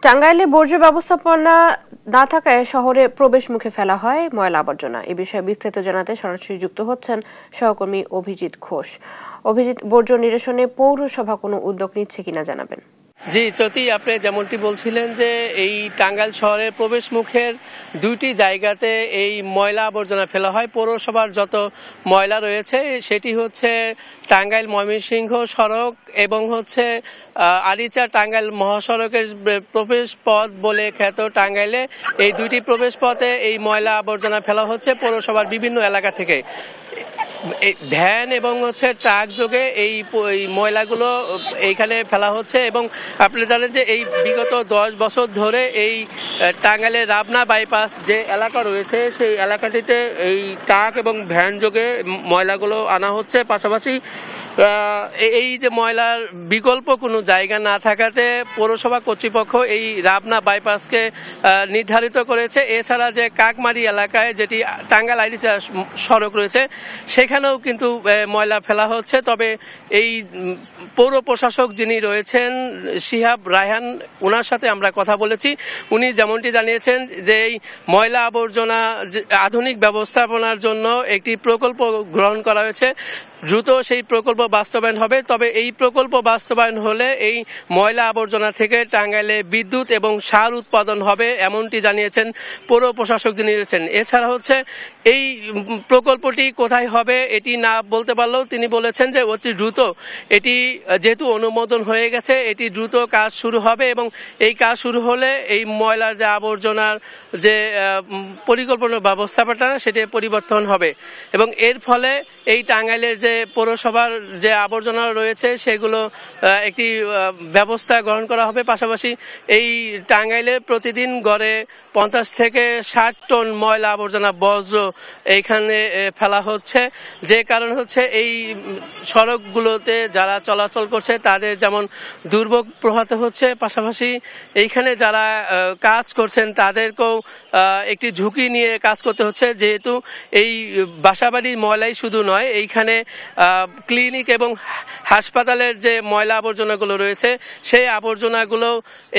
টাঙ্গাইলে বর্জ্য ব্যবস্থাপনা না থাকায় শহরে প্রবেশ মুখে ফেলা হয় ময়লা আবর্জনা। এ বিষয়ে বিস্তারিত জানাতে সরাসরি যুক্ত হচ্ছেন সহকর্মী অভিজিৎ ঘোষ। অভিজিৎ, বর্জ্য নিরসনে পৌরসভা কোনো উদ্যোগ নিচ্ছে কিনা জানাবেন। জি জ্যোতি, আপনি যেমনটি বলছিলেন যে এই টাঙ্গাইল শহরের প্রবেশ মুখের দুইটি জায়গাতে এই ময়লা আবর্জনা ফেলা হয়। পৌরসভার যত ময়লা রয়েছে সেটি হচ্ছে টাঙ্গাইল ময়মনসিংহ সড়ক এবং হচ্ছে আরিচা টাঙ্গাইল মহাসড়কের প্রবেশ পথ বলে খ্যাত টাঙ্গাইলে এই দুইটি প্রবেশ পথে এই ময়লা আবর্জনা ফেলা হচ্ছে পৌরসভার বিভিন্ন এলাকা থেকে। ভ্যান এবং হচ্ছে ট্রাক যোগে এই ময়লাগুলো এইখানে ফেলা হচ্ছে এবং আপনি জানেন যে এই বিগত 10 বছর ধরে এই টাঙ্গাইলের রাবনা বাইপাস যে এলাকা রয়েছে সেই এলাকাটিতে এই ট্রাক এবং ভ্যান যোগে ময়লাগুলো আনা হচ্ছে। পাশাপাশি এই যে ময়লার বিকল্প কোনো জায়গা না থাকাতে পৌরসভা কর্তৃপক্ষ এই রাবনা বাইপাসকে নির্ধারিত করেছে। এছাড়া যে কাকমারি এলাকায় যেটি টাঙ্গাইল আরিচা সড়ক রয়েছে সেখানেও কিন্তু ময়লা ফেলা হচ্ছে। তবে এই পৌর প্রশাসক যিনি রয়েছেন শিহাব রায়হান, ওনার সাথে আমরা কথা বলেছি। উনি যেমনটি জানিয়েছেন যে এই ময়লা আবর্জনা আধুনিক ব্যবস্থাপনার জন্য একটি প্রকল্প গ্রহণ করা হয়েছে, দ্রুত সেই প্রকল্প বাস্তবায়ন হবে। তবে এই প্রকল্প বাস্তবায়ন হলে এই ময়লা আবর্জনা থেকে টাঙ্গাইলে বিদ্যুৎ এবং সার উৎপাদন হবে, এমনটি জানিয়েছেন পৌর প্রশাসক যিনি রয়েছেন। এছাড়া হচ্ছে এই প্রকল্পটি কোথায় হবে এটি না বলতে পারলেও তিনি বলেছেন যে অতি দ্রুত এটি যেহেতু অনুমোদন হয়ে গেছে এটি দ্রুত কাজ শুরু হবে এবং এই কাজ শুরু হলে এই ময়লার যে আবর্জনার যে পরিকল্পনা ব্যবস্থাপনা সেটি পরিবর্তন হবে এবং এর ফলে এই টাঙ্গাইলের যে পৌরসভার যে আবর্জনা রয়েছে সেগুলো একটি ব্যবস্থা গ্রহণ করা হবে। পাশাপাশি এই টাঙ্গাইলে প্রতিদিন গড়ে 50 থেকে 60 টন ময়লা আবর্জনা বজ্র এইখানে ফেলা হচ্ছে, যে কারণ হচ্ছে এই সড়কগুলোতে যারা চলাচল করছে তাদের যেমন দুর্ভোগ পোহাতে হচ্ছে, পাশাপাশি এইখানে যারা কাজ করছেন তাদেরকেও একটি ঝুঁকি নিয়ে কাজ করতে হচ্ছে। যেহেতু এই বাসাবাড়ির ময়লাই শুধু নয়, এইখানে ক্লিনিক এবং হাসপাতালের যে ময়লা আবর্জনাগুলো রয়েছে সেই আবর্জনাগুলো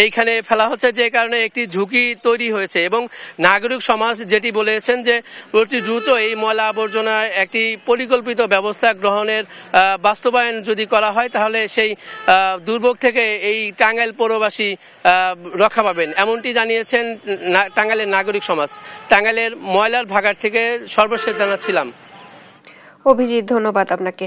এইখানে ফেলা হচ্ছে, যে কারণে একটি ঝুঁকি তৈরি হয়েছে এবং নাগরিক সমাজ যেটি বলেছেন যে অতি দ্রুত এই ময়লা আবর্জনার একটি পরিকল্পিত ব্যবস্থা গ্রহণের বাস্তবায়ন যদি করা হয় তাহলে সেই দুর্ভোগ থেকে এই টাঙ্গাইল পৌরবাসী রক্ষা পাবেন, এমনটি জানিয়েছেন টাঙ্গাইলের নাগরিক সমাজ। টাঙ্গাইলের ময়লার ভাগাড় থেকে সর্বশেষ জানাচ্ছিলাম। অভিজিৎ, ধন্যবাদ আপনাকে।